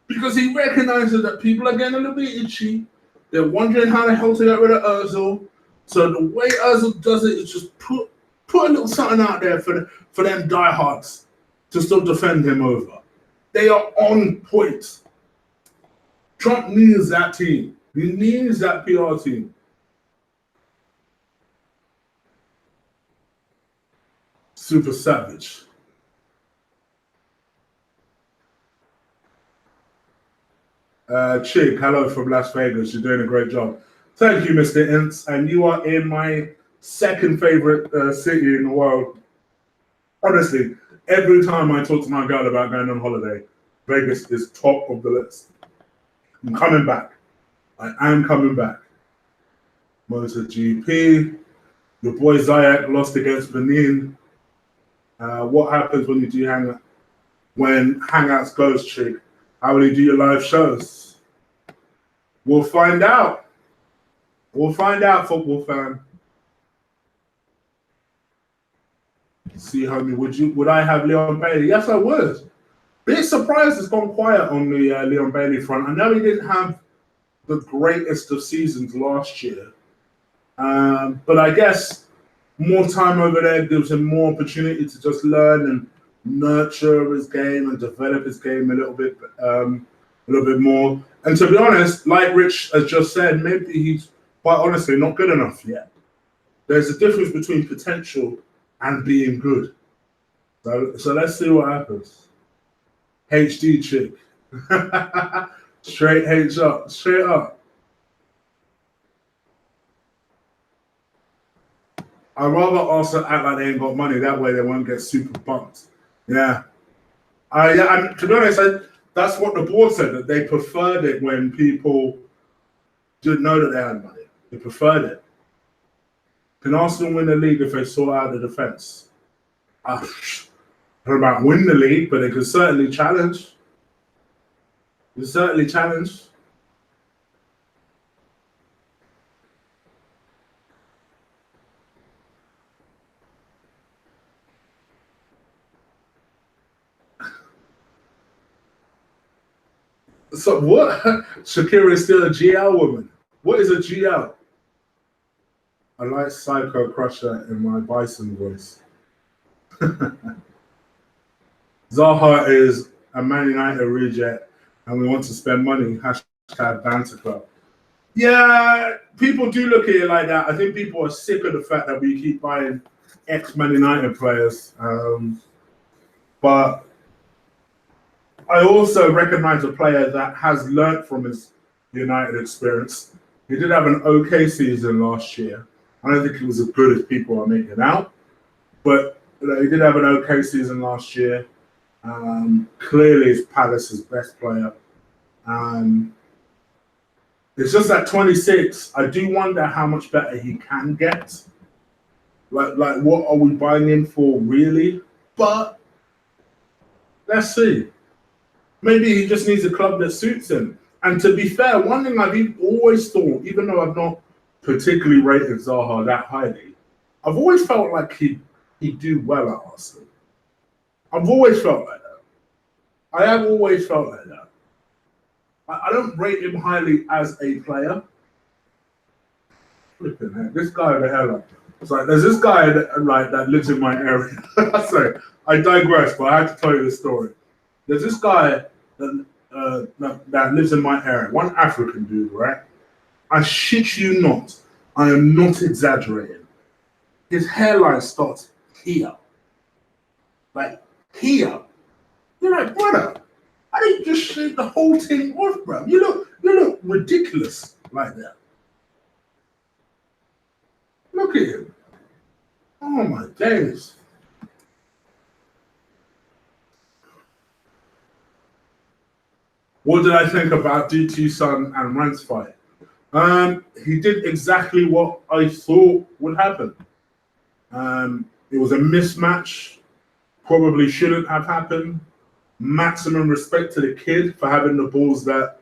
Because he recognizes that people are getting a little bit itchy. They're wondering how the hell to get rid of Ozil. So the way Ozil does it is just put a little something out there for them diehards to still defend him over. They are on point. Trump needs that team. He needs that PR team. Super savage. Chick, hello from Las Vegas. You're doing a great job. Thank you, Mr. Ince. And you are in my second favorite city in the world. Honestly, every time I talk to my girl about going on holiday, Vegas is top of the list. I'm coming back. I am coming back. MotoGP. Your boy Zayek lost against Benin. What happens when you do when Hangouts goes, Chick? How will you do your live shows? We'll find out. We'll find out, football fan. See, homie, would I have Leon Bailey? Yes, I would. Bit surprised it's gone quiet on the Leon Bailey front. I know he didn't have the greatest of seasons last year. But I guess more time over there gives him more opportunity to just learn and nurture his game and develop his game a little bit more. And to be honest, like Rich has just said, maybe he's quite honestly not good enough yet. There's a difference between potential and being good. So let's see what happens. HD Chick. Straight up. I'd rather also act like they ain't got money. That way they won't get super bumped. Yeah. And to be honest, that's what the board said, that they preferred it when people didn't know that they had money. They preferred it. Can Arsenal win the league if they sort out the defence? I don't know about win the league, but they could certainly challenge. So what? Shakira is still a GL woman. What is a GL? I like Psycho Crusher in my Bison voice. Zaha is a Man United reject and we want to spend money. Hashtag Banter Club. Yeah, people do look at it like that. I think people are sick of the fact that we keep buying ex-Man United players. But I also recognize a player that has learnt from his United experience. He did have an okay season last year. I don't think he was as good as people are making out, but he did have an okay season last year. Clearly, he's Palace's best player. It's just at 26, I do wonder how much better he can get. Like what are we buying in for really? But let's see. Maybe he just needs a club that suits him. And to be fair, one thing I've always thought, even though I've not particularly rated Zaha that highly, I've always felt like he'd do well at Arsenal. I've always felt like that. I have always felt like that. I don't rate him highly as a player. Flipping heck, this guy over here, like, it's like there's this guy that lives in my area. Sorry, I digress, but I have to tell you this story. There's this guy that lives in my area, one African dude, right? I shit you not. I am not exaggerating. His hairline starts here. Like here. You're like, brother, I didn't just shave the whole thing off, bro. You look ridiculous like that. Look at him. Oh my days. What did I think about DT Son and Rance fight? He did exactly what I thought would happen. It was a mismatch. Probably shouldn't have happened. Maximum respect to the kid for having the balls that,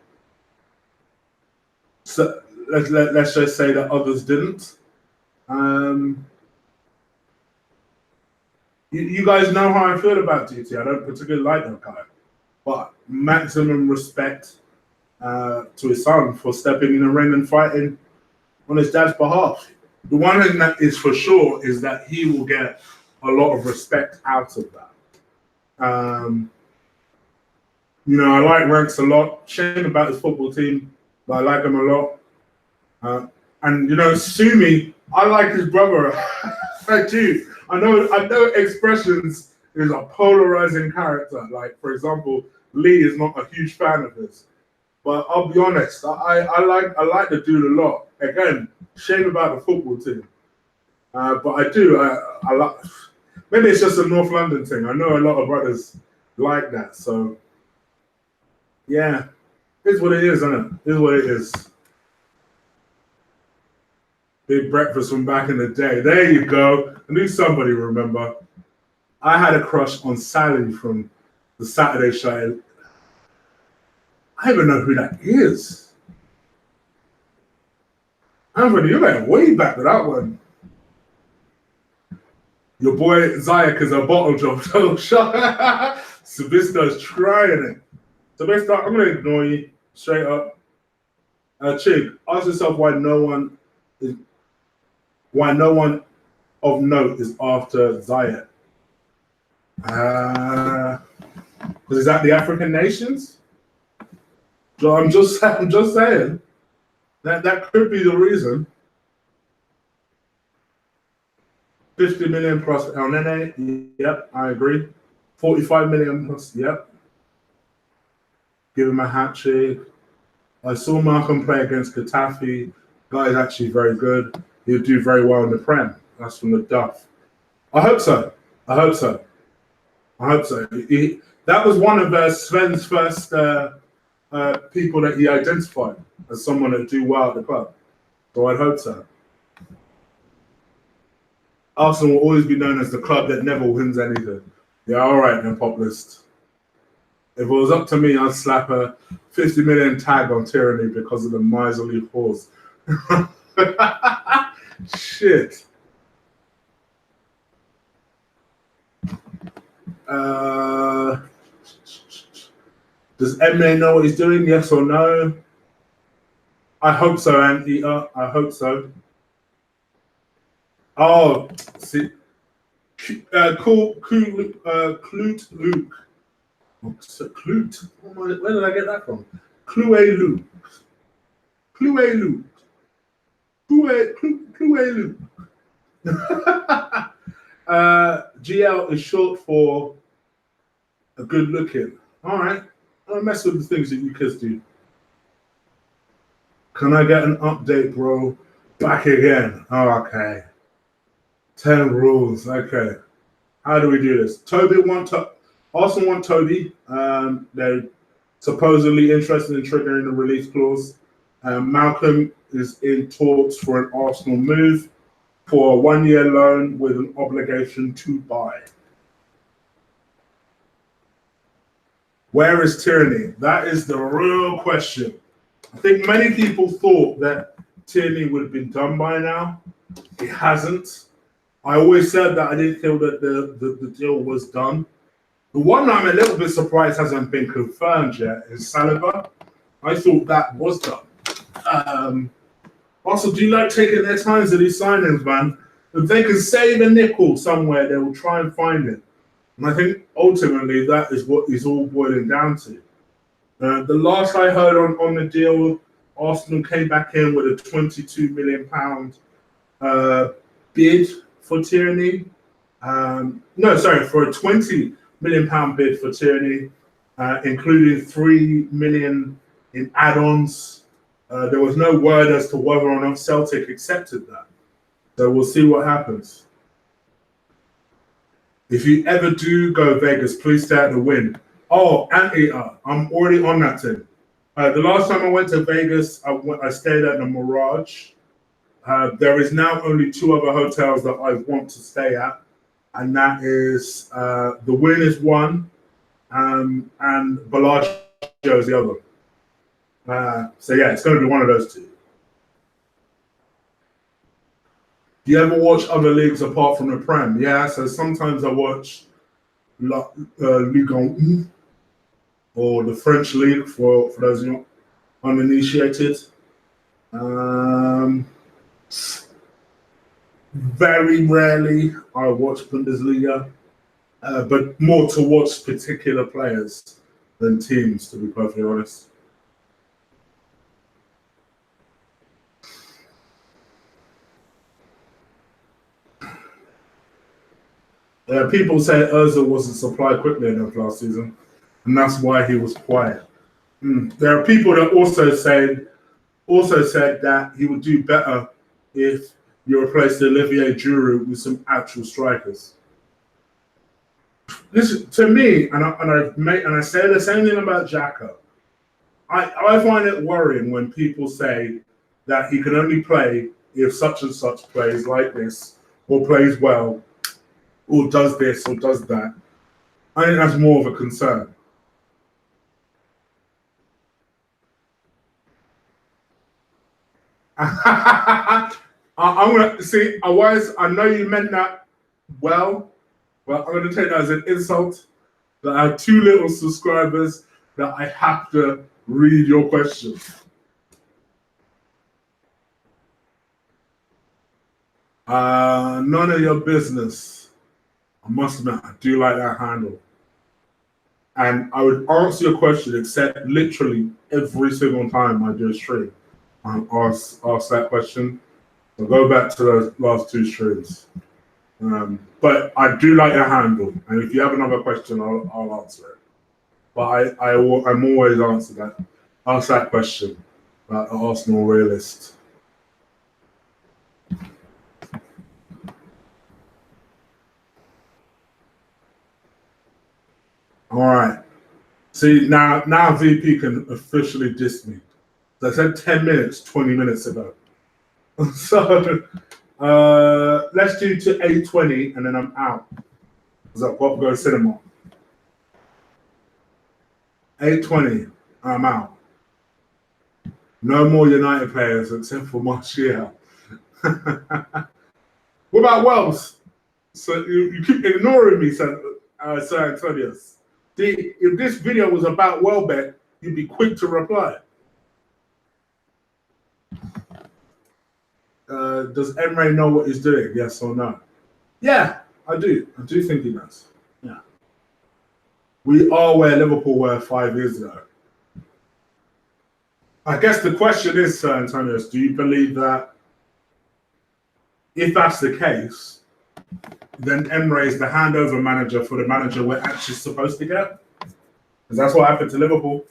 so let's just say that others didn't. You guys know how I feel about DT. I don't particularly like that guy, but maximum respect to his son for stepping in the ring and fighting on his dad's behalf. The one thing that is for sure is that he will get a lot of respect out of that. I like Ranks a lot. Shame about his football team, but I like him a lot. And sue me, I like his brother. I do. I know Expressions is a polarizing character. Like, for example, Lee is not a huge fan of his. But I'll be honest, I like the dude a lot. Again, shame about the football team. But I do. I like. Maybe it's just a North London thing. I know a lot of brothers like that. So, yeah, it's what it is, isn't it? It's what it is. Big breakfast from back in the day. There you go. I knew somebody remember. I had a crush on Sally from the Saturday show. I don't even know who that is. Anthony, you went way back with that one. Your boy Zayak is a bottle job. Sabista's trying it. Sabista, I'm going to ignore you straight up. Chig, ask yourself why no one of note is after Zayak. Because is that the African nations? So I'm just saying that could be the reason. 50 million plus El Nene, yep, I agree. 45 million plus, yep. Give him a hat trick. I saw Malcom play against Getafe. Guy is actually very good. He'll do very well in the Prem. That's from the Duff. I hope so. That was one of Sven's first people that he identified as someone that do well at the club. So I'd hope so. Arsenal will always be known as the club that never wins anything. Yeah, all right then, Pop List. If it was up to me, I'd slap a 50 million tag on Tyranny because of the miserly whores. Shit. Does Emre know what he's doing? Yes or no? I hope so, Anteater. I hope so. Oh, see, Clute Luke. Clute. Where did I get that from? Clue Luke. GL is short for a good looking. All right. I don't mess with the things that you kids do. Can I get an update, bro? Back again. Oh, okay. 10 rules. Okay. How do we do this? Arsenal want Toby. They're supposedly interested in triggering the release clause. Malcom is in talks for an Arsenal move for a 1-year loan with an obligation to buy. Where is Tierney? That is the real question. I think many people thought that Tierney would have been done by now. It hasn't. I always said that I didn't feel that the deal was done. The one I'm a little bit surprised hasn't been confirmed yet is Saliba. I thought that was done. Also, do you like taking their time to these signings, man? If they can save a nickel somewhere, they will try and find it. And I think ultimately that is what is all boiling down to. The last I heard on the deal, Arsenal came back in with a £22 million bid for Tierney. For a £20 million bid for Tierney, including £3 million in add-ons. There was no word as to whether or not Celtic accepted that. So we'll see what happens. If you ever do go Vegas, please stay at the Win. Oh, Anteater, I'm already on that thing. The last time I went to Vegas, I stayed at the Mirage. There is now only 2 other hotels that I want to stay at, and that is the Win is one, and Bellagio is the other. So yeah, it's going to be one of those 2. Do you ever watch other leagues apart from the Prem? Yeah, so sometimes I watch Ligue 1 or the French league for those who are uninitiated. Very rarely I watch Bundesliga, but more to watch particular players than teams, to be perfectly honest. People say Ozil wasn't supplied quickly enough last season, and that's why he was quiet. There are people that also said that he would do better if you replaced Olivier Giroud with some actual strikers. Listen to me, and I say the same thing about Xhaka. I find it worrying when people say that he can only play if such and such plays like this, or plays well, or does this or does that. I think that's more of a concern. I'm gonna see. Otherwise, I know you meant that well, but I'm gonna take that as an insult. That I have 2 little subscribers that I have to read your question. None of your business. I must admit, I do like that handle. And I would answer your question, except literally every single time I do a stream, I ask that question. So go back to those last 2 streams. But I do like your handle, and if you have another question, I'll answer it. But I'm always ask that question about the Arsenal realist. All right. See, now VP can officially diss me. So I said 10 minutes, 20 minutes ago. So let's do to 8:20 and then I'm out. Because I've got to go to cinema. 8:20, I'm out. No more United players except for Martial. What about Wells? So you keep ignoring me, Sir Antonius. If this video was about Welbeck, you'd be quick to reply. Does Emre know what he's doing? Yes or no? Yeah, I do. I do think he does. Yeah. We are where Liverpool were 5 years ago. I guess the question is, Sir Antonius, do you believe that if that's the case, then Emre is the handover manager for the manager we're actually supposed to get? Because that's what happened to Liverpool.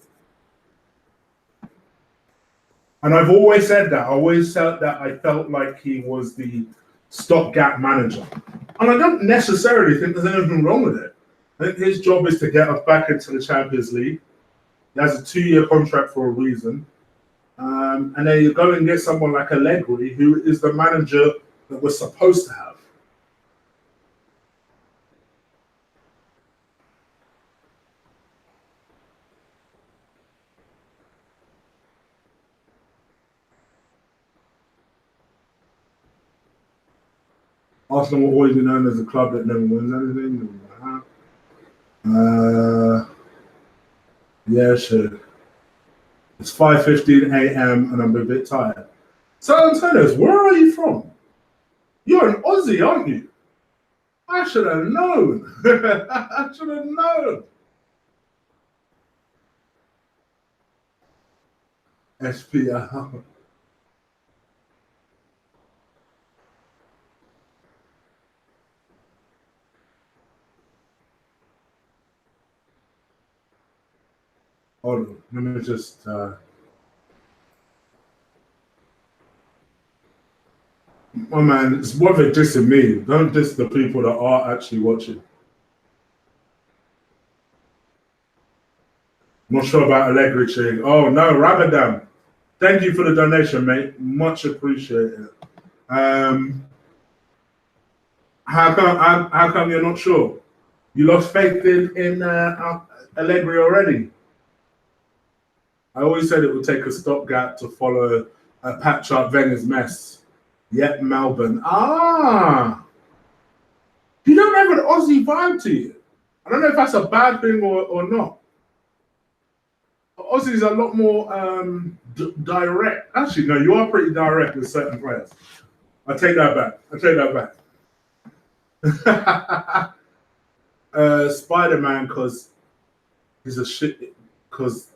And I've always said that. I always said that I felt like he was the stopgap manager. And I don't necessarily think there's anything wrong with it. I think his job is to get us back into the Champions League. He has a 2-year contract for a reason. And then you go and get someone like Allegri, who is the manager that we're supposed to have. Arsenal will always be known as a club that never wins anything. Yeah, sure. It's 5:15 a.m. and I'm a bit tired. So, Antonio, where are you from? You're an Aussie, aren't you? I should have known. I should have known. SPL. Hold on, let me just. My man, it's worth it dissing me. Don't diss the people that are actually watching. Not sure about Allegri cheating. Oh no, Rabadam. Thank you for the donation, mate. Much appreciated. How come you're not sure? You lost faith in Allegri already. I always said it would take a stopgap to follow patch up Wenger's mess. Yep, Melbourne. You don't have an Aussie vibe to you. I don't know if that's a bad thing or not. Aussies are a lot more direct. Actually, no, you are pretty direct with certain players. I take that back. Spider-Man, because he's a shit. Because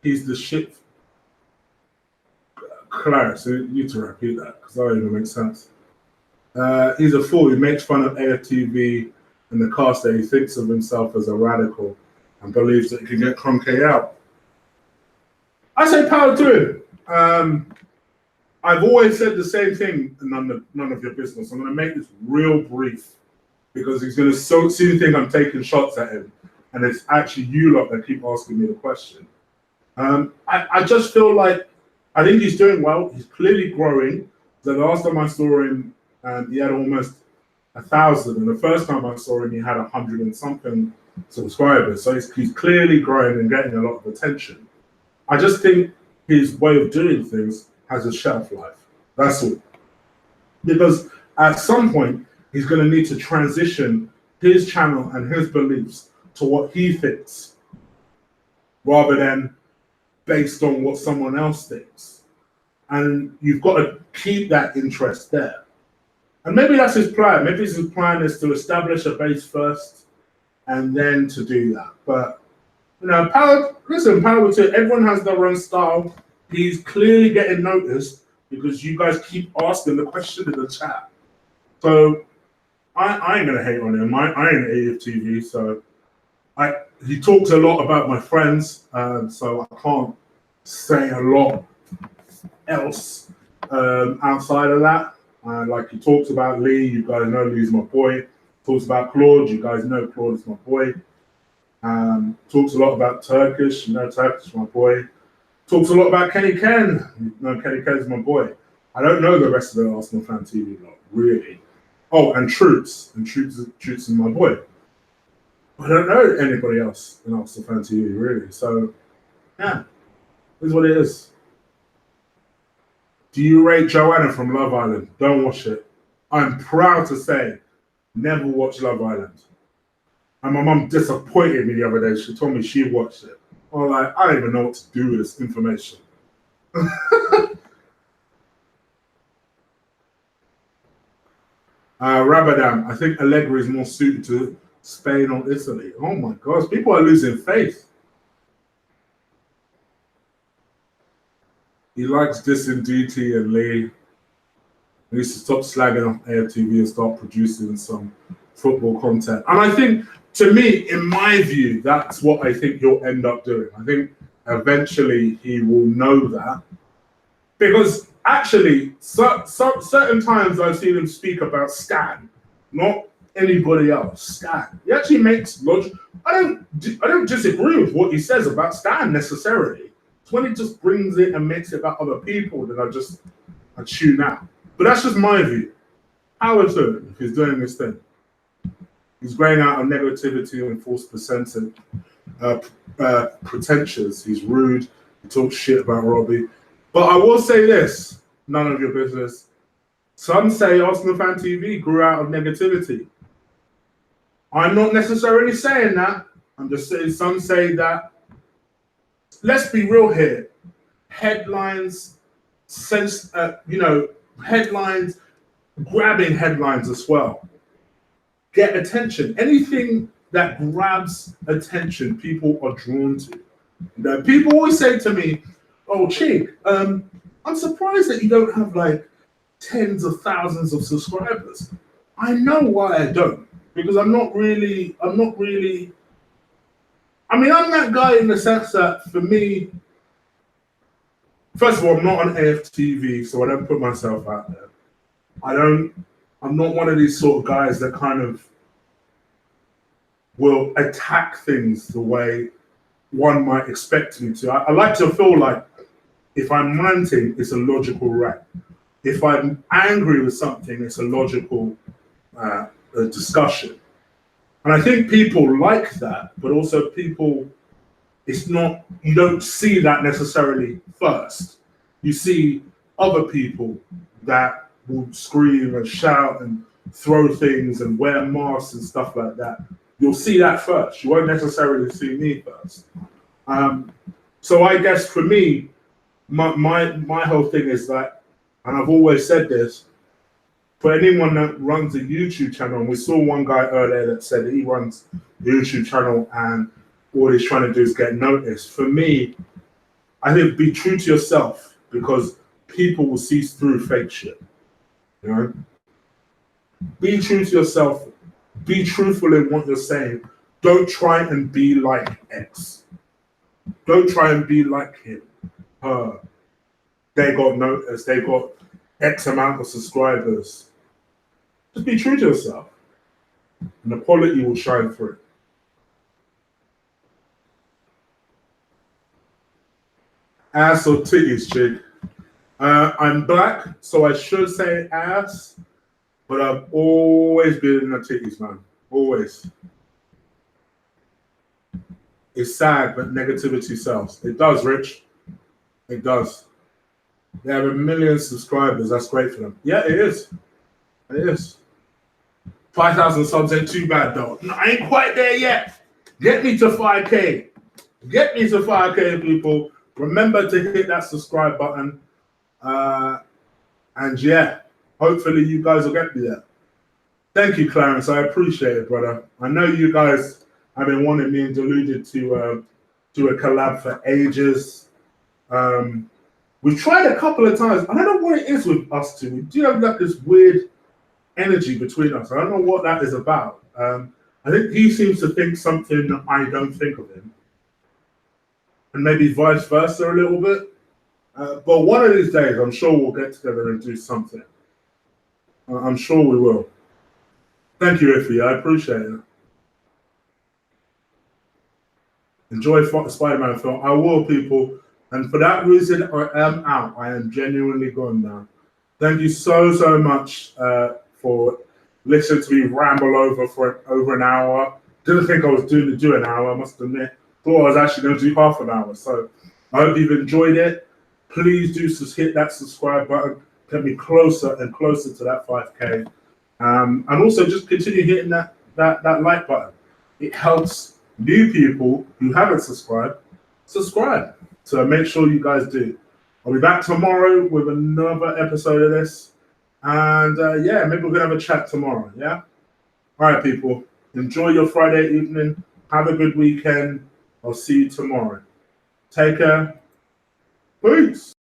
he's the shit. Clarence, you need to repeat that because that don't even make sense. He's a fool. He makes fun of AFTV and the cast that he thinks of himself as a radical and believes that he can get Kroenke out. I say power to him. I've always said the same thing, none of your business. I'm going to make this real brief because he's going to soon think I'm taking shots at him. And it's actually you lot that keep asking me the question. I just feel like I think he's doing well. He's clearly growing. The last time I saw him, he had almost 1,000. And the first time I saw him, he had 100 and something subscribers. So he's clearly growing and getting a lot of attention. I just think his way of doing things has a shelf life. That's all. Because at some point, he's going to need to transition his channel and his beliefs to what he thinks, rather than based on what someone else thinks. And you've got to keep that interest there. And maybe that's his plan. Maybe his plan is to establish a base first and then to do that. But power to everyone has their own style. He's clearly getting noticed because you guys keep asking the question in the chat. So I ain't gonna hate on him. I ain't AFTV, so he talks a lot about my friends, so I can't say a lot else outside of that. Like he talks about Lee, you guys know Lee's my boy. Talks about Claude, you guys know Claude is my boy. Talks a lot about Turkish, Turkish is my boy. Talks a lot about Kenny Ken, Kenny Ken is my boy. I don't know the rest of the Arsenal Fan TV lot, really. Oh, and Troops is my boy. I don't know anybody else in Arsenal Fan TV, really. So, yeah, this is what it is. Do you rate Joanna from Love Island? Don't watch it. I'm proud to say, never watch Love Island. And my mum disappointed me the other day. She told me she watched it. I was like, I don't even know what to do with this information. Rabadam, I think Allegri is more suited to Spain or Italy. Oh my gosh, people are losing faith. He likes dissing DT and Lee. He needs to stop slagging off AFTV and start producing some football content. And I think, to me, in my view, that's what I think he'll end up doing. I think eventually he will know that. Because actually, certain times I've seen him speak about Stan, not anybody else. Stan. He actually makes logic. I don't disagree with what he says about Stan necessarily. It's when it just brings it and makes it about other people that I tune out. But that's just my view. Power to him if he's doing this thing. He's growing out of negativity and false pretentious. He's rude. He talks shit about Robbie. But I will say this, none of your business. Some say Arsenal Fan TV grew out of negativity. I'm not necessarily saying that. I'm just saying some say that. Let's be real here. Headlines, headlines, grabbing headlines as well. Get attention. Anything that grabs attention, people are drawn to. People always say to me, "Oh, Chick, I'm surprised that you don't have like tens of thousands of subscribers." I know why I don't, because I'm not really. I mean, I'm that guy in the sense that for me, first of all, I'm not on AFTV, so I don't put myself out there. I'm not one of these sort of guys that kind of will attack things the way one might expect me to. I like to feel like if I'm ranting, it's a logical rant. If I'm angry with something, it's a logical discussion. And I think people like that, but also people, you don't see that necessarily first. You see other people that will scream and shout and throw things and wear masks and stuff like that. You'll see that first. You won't necessarily see me first. So I guess for me, my whole thing is that, and I've always said this, for anyone that runs a YouTube channel, and we saw one guy earlier that said that he runs a YouTube channel and all he's trying to do is get noticed. For me, I think be true to yourself, because people will see through fake shit. You know? Be true to yourself. Be truthful in what you're saying. Don't try and be like X. Don't try and be like him. They got noticed. They got X amount of subscribers. Just be true to yourself, and the quality will shine through. Ass or titties, chick? I'm black, so I should say ass, but I've always been in the titties, man. Always. It's sad, but negativity sells. It does, Rich. It does. They have 1 million subscribers. That's great for them. Yeah, it is. It is. 5,000 subs ain't too bad, though. No, I ain't quite there yet. Get me to 5K. Get me to 5K, people. Remember to hit that subscribe button. And yeah, hopefully you guys will get me there. Thank you, Clarence. I appreciate it, brother. I know you guys have been wanting me and Deluded to do a collab for ages. We've tried a couple of times. I don't know what it is with us two. We do have like this weird energy between us. I don't know what that is about. I think he seems to think something that I don't think of him. And maybe vice versa a little bit. But one of these days, I'm sure we'll get together and do something. I'm sure we will. Thank you, Iffy. I appreciate it. Enjoy Spider-Man film. I will, people. And for that reason, I am out. I am genuinely gone now. Thank you so much for listening to me ramble over for over an hour. Didn't think I was doing to do an hour, I must admit. Thought I was actually going to do half an hour. So I hope you've enjoyed it. Please do hit that subscribe button. Get me closer and closer to that 5K. And also just continue hitting that like button. It helps new people who haven't subscribed subscribe. So make sure you guys do. I'll be back tomorrow with another episode of this. And yeah, maybe we're going to have a chat tomorrow. Yeah? All right, people. Enjoy your Friday evening. Have a good weekend. I'll see you tomorrow. Take care. Peace.